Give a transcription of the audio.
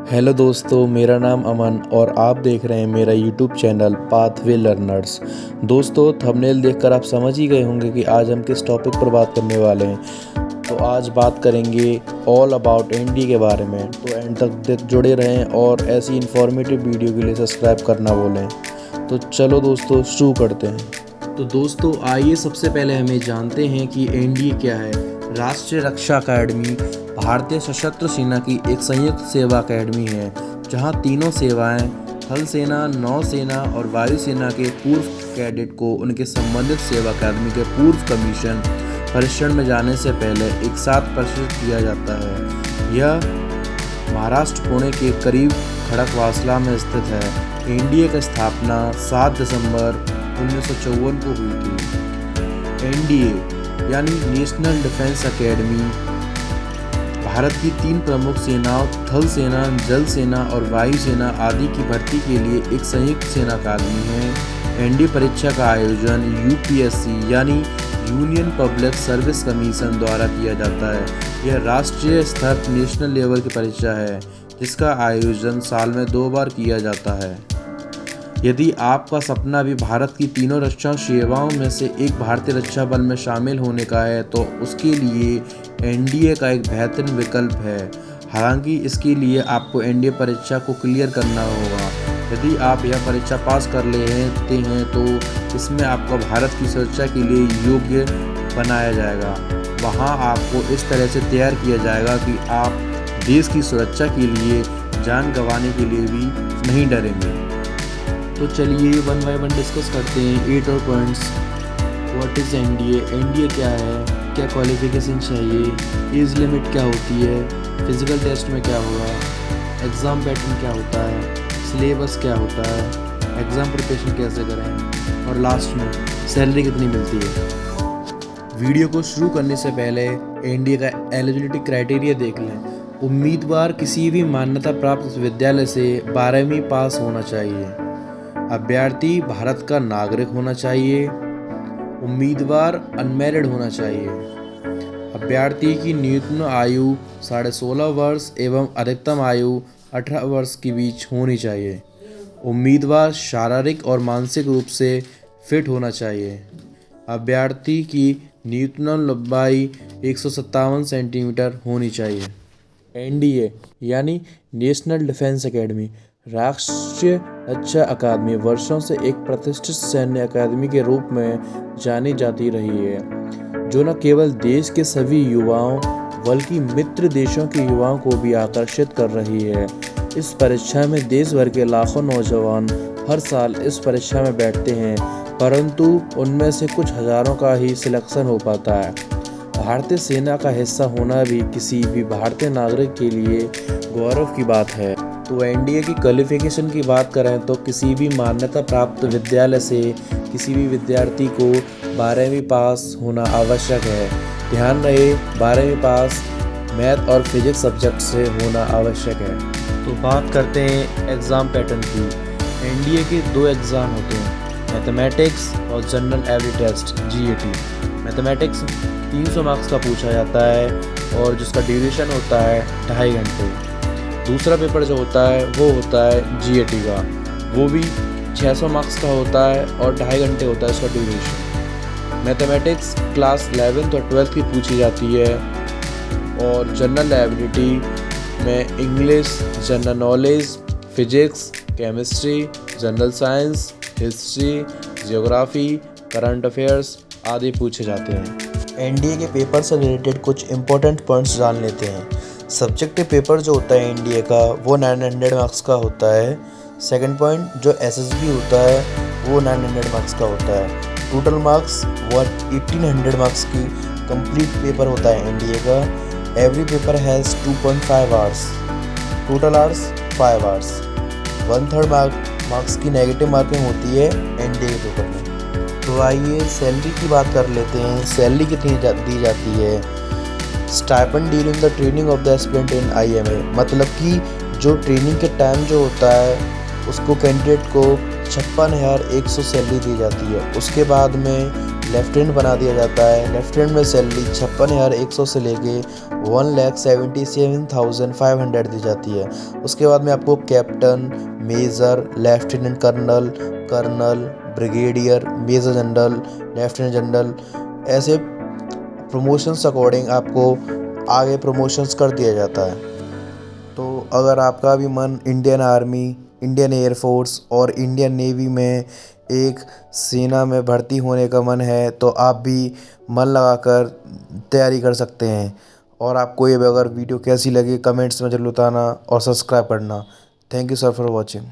Hello दोस्तों, मेरा नाम अमन और आप देख रहे हैं मेरा यूट्यूब चैनल पाथवे लर्नर्स। दोस्तों, थंबनेल देखकर आप समझ ही गए होंगे कि आज हम किस टॉपिक पर बात करने वाले हैं। तो आज बात करेंगे ऑल अबाउट एनडीए के बारे में। तो एंड तक जुड़े रहें और ऐसी इन्फॉर्मेटिव वीडियो के लिए सब्सक्राइब करना भूलें। तो चलो दोस्तों, शुरू करते हैं। तो दोस्तों, आइए सबसे पहले हमें जानते हैं कि एनडीए क्या है। राष्ट्रीय रक्षा अकादमी भारतीय सशस्त्र सेना की एक संयुक्त सेवा अकादमी है, जहां तीनों सेवाएं थल सेना, नौसेना और वायुसेना के पूर्व कैडेट को उनके संबंधित सेवा अकादमी के पूर्व कमीशन प्रशिक्षण में जाने से पहले एक साथ प्रशिक्षित किया जाता है। यह महाराष्ट्र पुणे के करीब खड़कवासला में स्थित है। एनडीए की स्थापना 7 दिसंबर 1954 को हुई थी। एनडीए यानी नेशनल डिफेंस एकेडमी भारत की 3 प्रमुख सेनाओं थल सेना, जल सेना और वायु सेना आदि की भर्ती के लिए एक संयुक्त सेना अकादमी है। एनडीए परीक्षा का आयोजन यूपीएससी यानी यूनियन पब्लिक सर्विस कमीशन द्वारा किया जाता है। यह राष्ट्रीय स्तर नेशनल लेवल की परीक्षा है, जिसका आयोजन साल में 2 बार किया जाता है। यदि आपका सपना भी भारत की तीनों रक्षा सेवाओं में से एक भारतीय रक्षा बल में शामिल होने का है, तो उसके लिए एनडीए का एक बेहतरीन विकल्प है। हालांकि इसके लिए आपको एनडीए परीक्षा को क्लियर करना होगा। यदि आप यह परीक्षा पास कर लेते हैं तो इसमें आपको भारत की सुरक्षा के लिए योग्य बनाया जाएगा। वहां आपको इस तरह से तैयार किया जाएगा कि आप देश की सुरक्षा के लिए जान गंवाने के लिए भी नहीं डरेंगे। तो चलिए वन बाय वन डिस्कस करते हैं 8 और points. What is NDA? NDA क्या है? क्या क्वालिफिकेशन चाहिए? एज लिमिट क्या होती है? फिजिकल टेस्ट में क्या होगा? एग्ज़ाम पैटर्न क्या होता है? सिलेबस क्या होता है? एग्ज़ाम प्रिपरेशन कैसे करें? और लास्ट में सैलरी कितनी मिलती है? वीडियो को शुरू करने से पहले एनडीए का एलिजिबिलिटी क्राइटेरिया देख लें। उम्मीदवार किसी भी मान्यता प्राप्त विद्यालय से 12वीं पास होना चाहिए। अभ्यर्थी भारत का नागरिक होना चाहिए। उम्मीदवार अनमैरिड होना चाहिए। अभ्यर्थी की न्यूनतम आयु 16.5 वर्ष एवं अधिकतम आयु 18 वर्ष के बीच होनी चाहिए। उम्मीदवार शारीरिक और मानसिक रूप से फिट होना चाहिए। अभ्यर्थी की न्यूनतम लंबाई 157 सेंटीमीटर होनी चाहिए। एनडीए यानी नेशनल डिफेंस एकेडमी राष्ट्रीय रक्षा अकादमी वर्षों से एक प्रतिष्ठित सैन्य अकादमी के रूप में जानी जाती रही है, जो न केवल देश के सभी युवाओं बल्कि मित्र देशों के युवाओं को भी आकर्षित कर रही है। इस परीक्षा में देश भर के लाखों नौजवान हर साल इस परीक्षा में बैठते हैं, परंतु उनमें से कुछ हजारों का ही सिलेक्शन हो पाता है। भारतीय सेना का हिस्सा होना भी किसी भी भारतीय नागरिक के लिए गौरव की बात है। तो एनडीए की क्वालिफिकेशन की बात करें तो किसी भी मान्यता प्राप्त विद्यालय से किसी भी विद्यार्थी को 12वीं पास होना आवश्यक है। ध्यान रहे, 12वीं पास मैथ और फिजिक्स सब्जेक्ट से होना आवश्यक है। तो बात करते हैं एग्ज़ाम पैटर्न की। एनडीए के 2 एग्ज़ाम होते हैं, मैथमेटिक्स और general average test GAT. Mathematics 300 marks का पूछा जाता है और जिसका ड्यूरेशन होता है 2.5 घंटे। दूसरा पेपर जो होता है वो होता है जीएटी का, वो भी 600 मार्क्स का होता है और 2.5 घंटे होता है इसका ड्यूरेशन। मैथमेटिक्स क्लास 11th और 12th की पूछी जाती है और जनरल एबिलिटी में English, general knowledge, physics, chemistry, general science, history, geography, current affairs आदि पूछे जाते हैं। एनडीए के पेपर से रिलेटेड कुछ इंपॉर्टेंट पॉइंट्स जान लेते हैं। सब्जेक्टिव पेपर जो होता है एनडीए का वो 900 मार्क्स का होता है। सेकंड पॉइंट, जो एसएसबी होता है वो 900 मार्क्स का होता है। टोटल मार्क्स 1800 मार्क्स की कंप्लीट पेपर होता है एनडीए का। Every paper has 2.5 hours, total hours 5 hours. 1/3 marks की नेगेटिव मार्किंग होती है एनडीए के पेपर में। तो आइए सैलरी की बात कर लेते हैं। सैलरी कितनी दी जाती है? Stipend during the training of the aspirant in IMA, मतलब कि जो ट्रेनिंग के टाइम जो होता है उसको कैंडिडेट को 56,100 सैलरी दी जाती है। उसके बाद में लेफ्टिनेंट बना दिया जाता है। लेफ्टिनेंट में सैलरी 56,100 से लेके 1,77,500 दी जाती है। उसके बाद में आपको captain, major, lieutenant colonel, colonel, brigadier, major general, lieutenant general, ऐसे प्रमोशंस अकॉर्डिंग आपको आगे प्रमोशंस कर दिया जाता है। तो अगर आपका भी मन इंडियन आर्मी, इंडियन एयरफोर्स और इंडियन नेवी में एक सेना में भर्ती होने का मन है तो आप भी मन लगाकर तैयारी कर सकते हैं। और आपको ये अगर वीडियो कैसी लगी कमेंट्स में ज़रूर बताना और सब्सक्राइब करना। Thank you sir for watching.